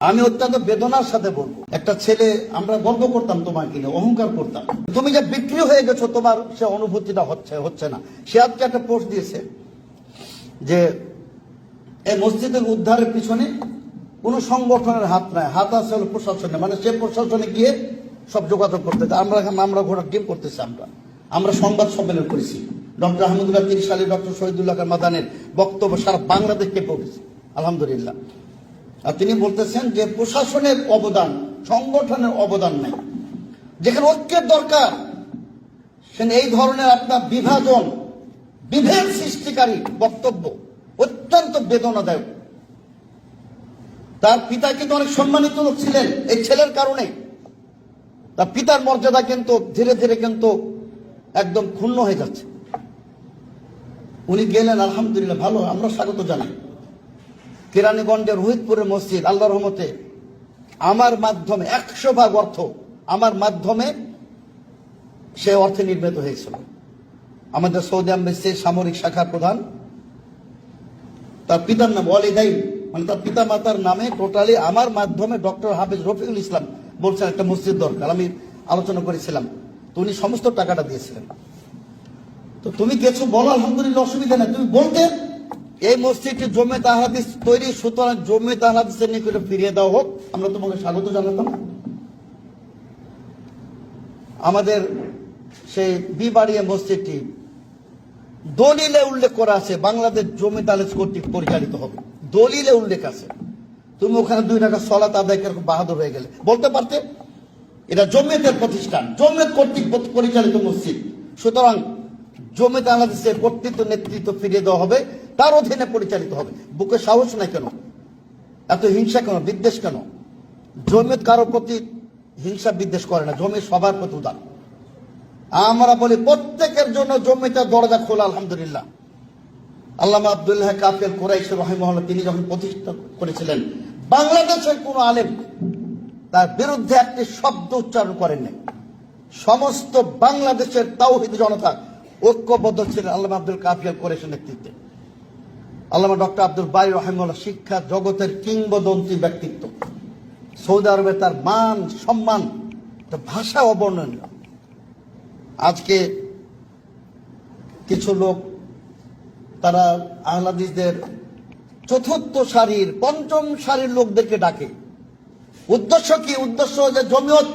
আমি অত্যন্ত বেদনার সাথে বলবো, একটা ছেলে, আমরা গর্ব করতাম তোমাকে নিয়ে, অহংকার করতাম, তুমি যে বিক্রি হয়ে গেছো তোমার সে অনুভূতিটা হচ্ছে না। সে আজকে একটা পোস্ট দিয়েছে যে এই মসজিদের উদ্ধারের পিছনে কোন সংগঠনের হাত নাই, হাত আছে হলো প্রশাসনে, মানে সে প্রশাসনে গিয়ে সব যোগাযোগ করতে। আমরা ঘোড়ার টিম করতেছি, আমরা সংবাদ সম্মেলন করেছি, ডক্টর আহমদুল্লাহ 30 সালে ডক্টর শহীদুল্লাহ মাদানের বক্তব্য সারা বাংলাদেশকে পড়েছি আলহামদুলিল্লাহ। আর তিনি বলতেছেন যে প্রশাসনের অবদান, সংগঠনের অবদান নেই, যেখানে ঐক্যের দরকার সেখানে এই ধরনের আপনার বিভাজন, বিভেদ সৃষ্টিকারী বক্তব্য অত্যন্ত বেদনাদায়ক। তার পিতা কিন্তু অনেক সম্মানিত লোক ছিলেন, এই ছেলের কারণে তার পিতার মর্যাদা কিন্তু ধীরে ধীরে কিন্তু একদম ক্ষুণ্ণ হয়ে যাচ্ছে। উনি গেলেন আলহামদুলিল্লাহ, ভালো, আমরা স্বাগত জানাই। কেরানীগঞ্জের রোহিতপুরের মসজিদ আল্লাহর রহমতে আমার মাধ্যমে 100 ভাগ অর্থ আমার মাধ্যমে সে অর্থে নির্মিত হয়েছিল। আমাদের সৌদি আরবের সামরিক শাখার প্রধান, তার পিতার নাম ওয়ালিদাইন, মানে তার পিতা মাতার নামে টোটালি আমার মাধ্যমে ডক্টর হাফিজ রফিকুল ইসলাম বলছেন একটা মসজিদ দরকার, আমি আলোচনা করেছিলাম, তো উনি সমস্ত টাকাটা দিয়েছিলেন। তো তুমি গেছো, বলো আলহামদুলিল্লাহ, অসুবিধা নেই, তুমি বলতে এই মসজিদটি জমিয়ত আহলে হাদিস তৈরি, সুতরাং জমিয়ত আহলে হাদিসের নিকটে ফিরিয়ে দেওয়া হোক, আমরা তোমাকে স্বাগত জানাতাম। আমাদের সেই বিবাড়িয়া মসজিদটি দলিলে উল্লেখ করা আছে বাংলাদেশ জমিয়ত আহলে হাদিস কর্তৃক পরিচালিত হবে, দলিলে উল্লেখ আছে। তুমি ওখানে 2 টাকা সালাত আদায় করে বাহাদুর হয়ে গেলে, বলতে পারতে এটা জমিয়তের প্রতিষ্ঠান, জমিয়ত কর্তৃক পরিচালিত মসজিদ, সুতরাং জমিয়ত আহলে হাদিসের কর্তৃত্ব নেতৃত্ব ফিরিয়ে দেওয়া হবে, তার অধীনে পরিচালিত হবে। বুকে সাহস নাই কেন? এত হিংসা কেন, বিদ্বেষ কেন? জমিয়ত কারোর প্রতি হিংসা বিদ্বেষ করে না, জমিয়ত সবার প্রতি উদার। আমরা বলি প্রত্যেকের জন্য জমিয়তের দরজা খোলা আলহামদুলিল্লাহ। আল্লামা আব্দুল্লাহ কাফেল কুরাইশি রাহিমাহুল্লাহ তিনি যখন প্রতিষ্ঠা করেছিলেন, বাংলাদেশের কোন আলেম তার বিরুদ্ধে একটি শব্দ উচ্চারণ করেননি। সমস্ত বাংলাদেশের তাওহীদ জনতা ঐক্যবদ্ধ ছিলেন আল্লামা আব্দুল কাফেল কুরাইশির নেতৃত্বে। আল্লামা ডক্টর আব্দুল বারী রাহিমাহুল্লাহ শিক্ষা জগতের কিংবদন্তি ব্যক্তিত্ব, সৌদি আরবে তার মান সম্মান, ভাষা অবর্ণনীয়। আজকে কিছু লোক তারা আহলে হাদিসদের 4র্থ সারির 5ম সারির লোকদেরকে ডাকে। উদ্দেশ্য কি? উদ্দেশ্য যে জমিয়ত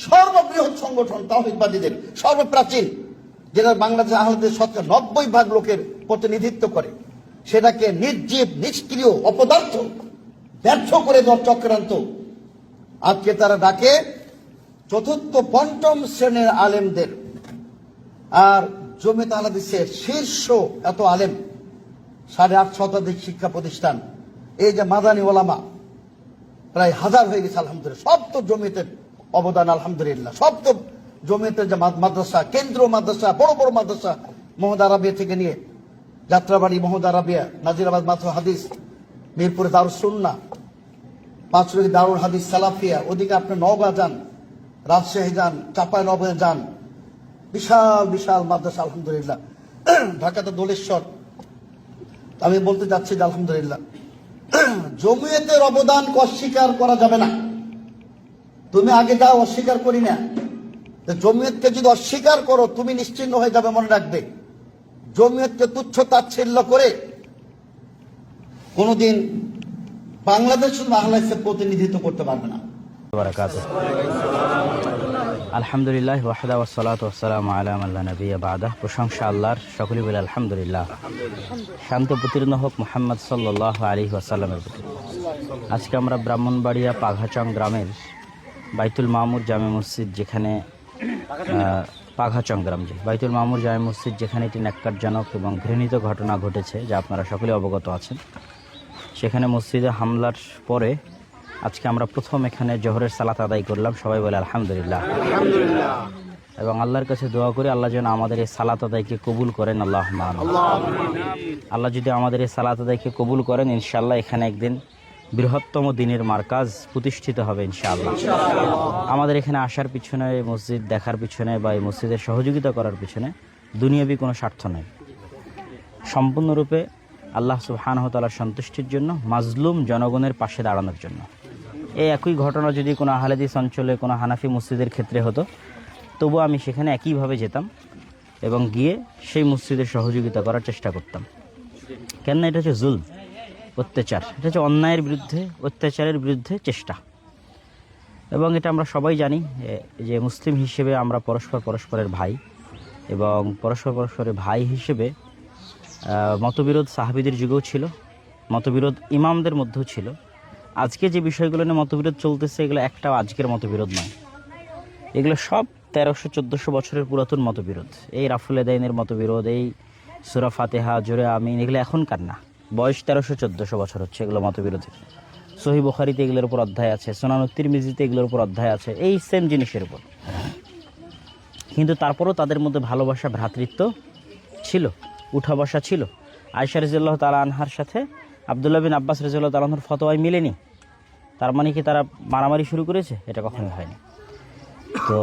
সর্ববৃহৎ সংগঠন তাওহীদবাদীদের, সর্বপ্রাচীন, যেটা বাংলাদেশ আহলে হাদিস 90% লোকের প্রতিনিধিত্ব করে, সেটাকে নির্জীব, নিষ্ক্রিয়, অপদার্থ, ব্যর্থ করে দেওয়ার চক্রান্ত। আজকে তারা ডাকে 4র্থ 5ম শ্রেণীর আলেমদের। আর জমিয়ত আহলে হাদিসের শীর্ষ এত আলেম, 8.5 শতাধিক শিক্ষা প্রতিষ্ঠান, এই যে মাদানী ওলামা প্রায় 1000 হয়ে গেছে আলহামদুলিল্লাহ, সব তো জমিয়তের অবদান আলহামদুলিল্লাহ। সব তো জমিয়তের যে মাদ্রাসা, কেন্দ্রীয় মাদ্রাসা, বড় বড় মাদ্রাসা, মোহাম্মদ আরাবিয়া থেকে নিয়ে যাত্রাবাড়ি মোহাম্মদ আরাবিয়া, নাজিরাবাদ মাথুর হাদিস, মিরপুরে দারুস সুন্নাহ, পাঁচরোহি দারুল হাদিস সালাফিয়া, ওদিকে আপনি নওগাঁ যান, রাজশাহী যান, চাঁপাই নবাবগঞ্জ যান, বিশাল বিশাল মাদ্রাসা আলহামদুলিল্লাহ। ঢাকাতে দোলেশ্বর। আমি বলতে চাচ্ছি যে আলহামদুলিল্লাহ জমিয়তের অবদান অস্বীকার করা যাবে না। তুমি আগে যাও, অস্বীকার করি না। জমিয়তকে যদি অস্বীকার করো তুমি নিশ্চিন্ন হয়ে যাবে, মনে রাখবে। জমিয়তকে তুচ্ছ তাচ্ছিল্য করে কোনদিন বাংলাদেশ আহলে হাদিসের প্রতিনিধিত্ব করতে পারবে না। আলহামদুলিল্লাহ ওয়াহদা ওয়াসসালাতু ওয়াসসালামু আলা মান লা নাবিয়্যা বা'দা। প্রশংসা আল্লাহর, সকলেই বলে আলহামদুলিল্লাহ। শান্তি প্রতিরন্ন হোক মুহাম্মদ সাল্লাল্লাহু আলাইহি ওয়াসাল্লামের প্রতি। আজকে আমরা ব্রাহ্মণবাড়িয়া পাঘাচং গ্রামের বাইতুল মামুর জামে মসজিদ, যেখানে পাঘাচং গ্রাম, যে বাইতুল মামুর জামে মসজিদ, যেখানে একটি ন্যাক্কারজনক এবং ঘৃণিত ঘটনা ঘটেছে, যা আপনারা সকলে অবগত আছেন। সেখানে মসজিদে হামলার পরে আজকে আমরা প্রথম এখানে জোহরের সালাত আদায় করলাম। সবাই বলে আলহামদুলিল্লাহ। এবং আল্লাহর কাছে দোয়া করি আল্লাহ যেন আমাদের এই সালাত আদায়কে কবুল করেন। আল্লাহুম্মা আমিন। আল্লাহ যদি আমাদের এই সালাত আদায়কে কবুল করেন, ইনশাআল্লাহ এখানে একদিন বৃহত্তম দ্বীনের মারকাজ প্রতিষ্ঠিত হবে ইনশাআল্লাহ। আমাদের এখানে আসার পিছনে, মসজিদ দেখার পিছনে বা এই মসজিদের সহযোগিতা করার পিছনে দুনিয়াবি কোনো স্বার্থ নেই, সম্পূর্ণরূপে আল্লাহ সুবহানাহু ওয়া তাআলার সন্তুষ্টির জন্য, মাজলুম জনগণের পাশে দাঁড়ানোর জন্য। এই একই ঘটনা যদি কোনো আহলাদিস অঞ্চলে কোনো হানাফি মসজিদের ক্ষেত্রে হতো, তবু আমি সেখানে একইভাবে যেতাম এবং গিয়ে সেই মসজিদের সহযোগিতা করার চেষ্টা করতাম। কেননা এটা হচ্ছে জুলম, অত্যাচার, এটা হচ্ছে অন্যায়ের বিরুদ্ধে, অত্যাচারের বিরুদ্ধে চেষ্টা। এবং এটা আমরা সবাই জানি যে মুসলিম হিসেবে আমরা পরস্পরের ভাই, এবং পরস্পরের ভাই হিসেবে মতবিরোধ সাহাবীদের যুগেও ছিল, মতবিরোধ ইমামদের মধ্যেও ছিল। আজকে যে বিষয়গুলো নিয়ে মতবিরোধ চলতেছে, এগুলো একটাও আজকের মতবিরোধ নয়, এগুলো সব 1300-1400 বছরের পুরাতন মতবিরোধ। এই রাফুল এদাইনের মতবিরোধ, এই সূরা ফাতিহা, জোরে আমিন, এগুলো এখনকার না, বয়স 1300-1400 বছর হচ্ছে এগুলো মতবিরোধের। সহিহ বুখারীতে এগুলোর উপর অধ্যায় আছে, সুনানুত তিরমিজিতে এগুলোর উপর অধ্যায় আছে, এই সেম জিনিসের উপর। কিন্তু তারপরও তাদের মধ্যে ভালোবাসা, ভ্রাতৃত্ব ছিল, উঠা বসা ছিল। আয়েশা রাদিয়াল্লাহু তাআলা আনহার সাথে আব্দুল্লাহ বিন আব্বাস রাদিয়াল্লাহু তাআলা আনহুর ফতোয়ায় মিলেনি, তার মানে কি তারা মারামারি শুরু করেছে? এটা কখনোই হয়নি। তো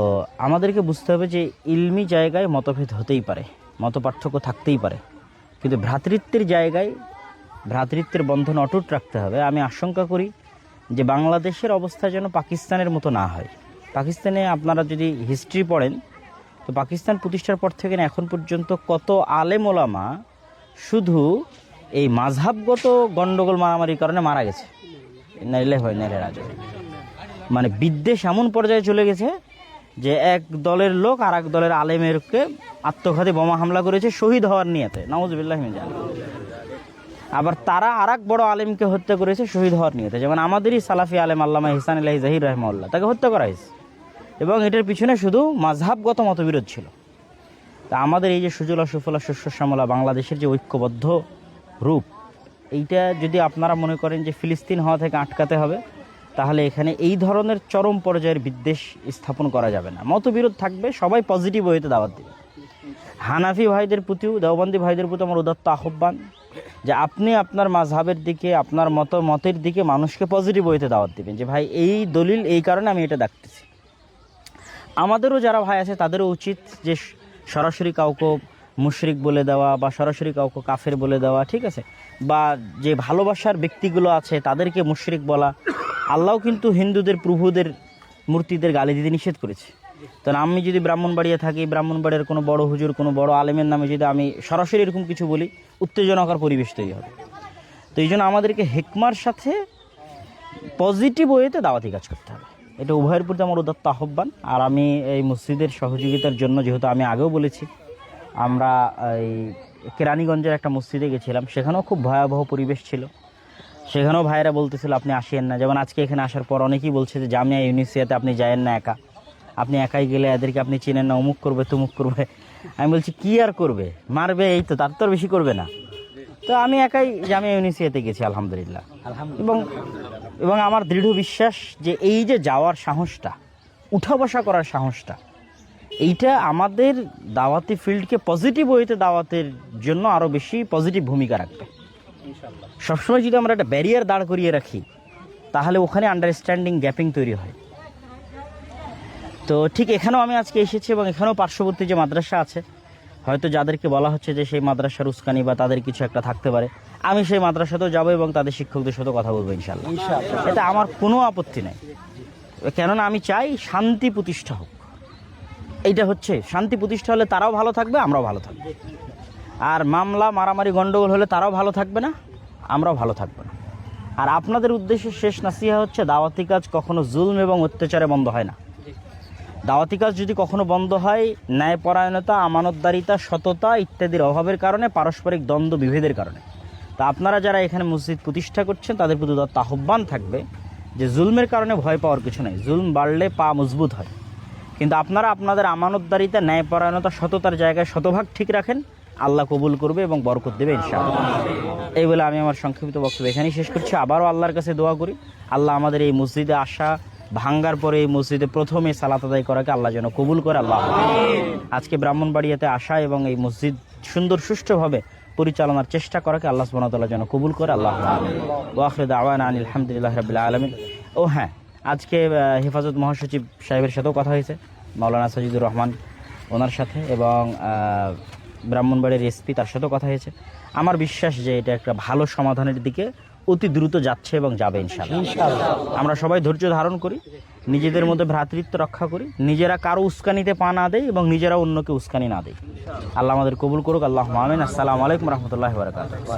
আমাদেরকে বুঝতে হবে যে ইলমি জায়গায় মতভেদ হতেই পারে, মত পার্থক্য থাকতেই পারে, কিন্তু ভ্রাতৃত্বের জায়গায় ভ্রাতৃত্বের বন্ধন অটুট রাখতে হবে। আমি আশঙ্কা করি যে বাংলাদেশের অবস্থা যেন পাকিস্তানের মতো না হয়। পাকিস্তানে আপনারা যদি হিস্ট্রি পড়েন, তো পাকিস্তান প্রতিষ্ঠার পর থেকে এখন পর্যন্ত কত আলেম ওলামা শুধু এই মাযহাবগত গণ্ডগোল মারামারির কারণে মারা গেছে। মানে বিদ্বেষ এমন পর্যায়ে চলে গেছে যে এক দলের লোক আর এক দলের আলেমেরকে আত্মঘাতী বোমা হামলা করেছে শহীদ হওয়ার নিয়তে, নাউজুবিল্লাহ মিন যালিক। আবার তারা আর এক বড় আলেমকে হত্যা করেছে শহীদ হওয়ার নিয়তে, যেমন আমাদেরই সালাফি আলেম আল্লামা ইহসান ইলাহি জাহির রাহিমাহুল্লাহ, তাকে হত্যা করা হয়েছে, এবং এটার পিছনে শুধু মাযহাবগত মতবিরোধ ছিল। তা আমাদের এই যে সুজলা সুফলা শস্য শ্যামলা বাংলাদেশের যে ঐক্যবদ্ধ রূপ, এইটা যদি আপনারা মনে করেন যে ফিলিস্তিন হওয়া থেকে আটকাতে হবে, তাহলে এখানে এই ধরনের চরম পর্যায়ের বিদ্বেষ স্থাপন করা যাবে না। মতবিরোধ থাকবে, সবাই পজিটিভ ওয়েতে দাওয়াত দেবে। হানাফি ভাইদের প্রতিও, দেওবন্দি ভাইদের প্রতি আমার উদাত্ত আহ্বান যে আপনি আপনার মাযহাবের দিকে, আপনার মতের দিকে মানুষকে পজিটিভ ওয়েতে দাওয়াত দেবেন, যে ভাই এই দলিল, এই কারণে আমি এটা দেখতেছি। আমাদেরও যারা ভাই আছে তাদেরও উচিত যে সরাসরি কাউকে মুশরিক বলে দেওয়া বা সরাসরি কাউকে কাফের বলে দেওয়া, ঠিক আছে, বা যে ভালোবাসার ব্যক্তিগুলো আছে তাদেরকে মুশরিক বলা। আল্লাহও কিন্তু হিন্দুদের প্রভুদের মূর্তিদের গালি দিতে নিষেধ করেছে। তো আমি যদি ব্রাহ্মণবাড়িয়া থাকি, ব্রাহ্মণবাড়িয়ার কোনো বড় হুজুর, কোনো বড় আলেমের নামে যদি আমি সরাসরি এরকম কিছু বলি, উত্তেজনাকর পরিবেশ তৈরি হবে। তো এই জন্য আমাদেরকে হিকমার সাথে পজিটিভ ওয়েতে দাওয়াতি কাজ করতে হবে, এটা উভয়ের প্রতি আমার উদাত্ত আহ্বান। আর আমি এই মসজিদের সহযোগিতার জন্য, যেহেতু আমি আগেও বলেছি, আমরা এই কেরানীগঞ্জের একটা মসজিদে গেছিলাম, সেখানেও খুব ভয়াবহ পরিবেশ ছিল। সেখানেও ভাইয়েরা বলতেছিল আপনি আসেন না, যেমন আজকে এখানে আসার পর অনেকেই বলছে যে জামিয়া ইউনিসিয়াতে আপনি যায়েন না একা, আপনি একাই গেলে এদেরকে আপনি চিনেন না, অমুক করবে তুমুক করবে। আমি বলছি কি আর করবে, মারবে, এই তো, তার তো আর বেশি করবে না। তো আমি একাই জামিয়া ইউনিসিয়াতে গেছি আলহামদুলিল্লাহ। এবং আমার দৃঢ় বিশ্বাস যে এই যে যাওয়ার সাহসটা, উঠা বসা করার সাহসটা, এইটা আমাদের দাওয়াতি ফিল্ডকে পজিটিভ ওয়েতে দাওয়াতের জন্য আরও বেশি পজিটিভ ভূমিকা রাখবে। সবসময় যদি আমরা একটা ব্যারিয়ার দাঁড় করিয়ে রাখি, তাহলে ওখানে আন্ডারস্ট্যান্ডিং গ্যাপিং তৈরি হয়। তো ঠিক এখানেও আমি আজকে এসেছি, এবং এখানেও পার্শ্ববর্তী যে মাদ্রাসা আছে, হয়তো যাদেরকে বলা হচ্ছে যে সেই মাদ্রাসার উস্কানি বা তাদের কিছু একটা থাকতে পারে, আমি সেই মাদ্রাসাতেও যাবো এবং তাদের শিক্ষকদের সাথে কথা বলবো ইনশাআল্লাহ। এটা আমার কোনো আপত্তি নেই, কেননা আমি চাই শান্তি প্রতিষ্ঠা হোক। এইটা হচ্ছে শান্তি প্রতিষ্ঠা হলে তারাও ভালো থাকবে, আমরাও ভালো থাকবো। আর মামলা মারামারি গন্ডগোল হলে তারাও ভালো থাকবে না, আমরাও ভালো থাকবো না। আর আপনাদের উদ্দেশ্যে শেষ নাসিহা হচ্ছে, দাওয়াতি কাজ কখনো জুলম এবং অত্যাচারে বন্ধ হয় না। দাওয়াতি কাজ যদি কখনো বন্ধ হয় ন্যায়পরায়ণতা, আমানতদারিতা, সততা ইত্যাদির অভাবের কারণে, পারস্পরিক দ্বন্দ্ব বিভেদের কারণে। তা আপনারা যারা এখানে মসজিদ প্রতিষ্ঠা করছেন, তাদের প্রতি আহ্বান থাকবে যে জুলমের কারণে ভয় পাওয়ার কিছু নেই, জুলম বাড়লে পা মজবুত হয়। কিন্তু আপনারা আপনাদের আমানতদারিতা, ন্যায়পরায়ণতা, সততার জায়গায় শতভাগ ঠিক রাখেন, আল্লাহ কবুল করবে এবং বরকত দেবে ইনশাআল্লাহ। এই বলে আমি আমার সংক্ষিপ্ত বক্তব্য এখানেই শেষ করছি। আবারও আল্লাহর কাছে দোয়া করি, আল্লাহ আমাদের এই মসজিদে আসা, ভাঙ্গার পরে এই মসজিদে প্রথমে সালাত আদায় করাকে আল্লাহ যেন কবুল করে। আল্লাহ আজকে ব্রাহ্মণবাড়িয়াতে আসা এবং এই মসজিদ সুন্দর সুষ্ঠুভাবে পরিচালনার চেষ্টা করাকে আল্লাহ সুবহানাহু ওয়া তাআলা যেন কবুল করে। আল্লাহ ওয়া আখিরু দাওয়ানা আনিল হামদুলিল্লাহি রাব্বিল আলামিন। ও হ্যাঁ, আজকে হেফাজত মহাসচিব সাহেবের সাথেও কথা হয়েছে, মাওলানা সাজিদুর রহমান ওনার সাথে, এবং ব্রাহ্মণবাড়িয়ার এসপি তার সাথেও কথা হয়েছে। আমার বিশ্বাস যে এটা একটা ভালো সমাধানের দিকে অতি দ্রুত যাচ্ছে এবং যাবে ইনশাআল্লাহ। আমরা সবাই ধৈর্য ধারণ করি, নিজেদের মধ্যে ভ্রাতৃত্ব রক্ষা করি, নিজেরা কারো উস্কানিতে পা না দেয় এবং নিজেরা অন্যকে উস্কানি না দেয়। আল্লাহ আমাদের কবুল করুক। আল্লাহুম্মা আমিন। আসসালামু আলাইকুম রহমতুল্লাহি ওয়া বারাকাতুহু।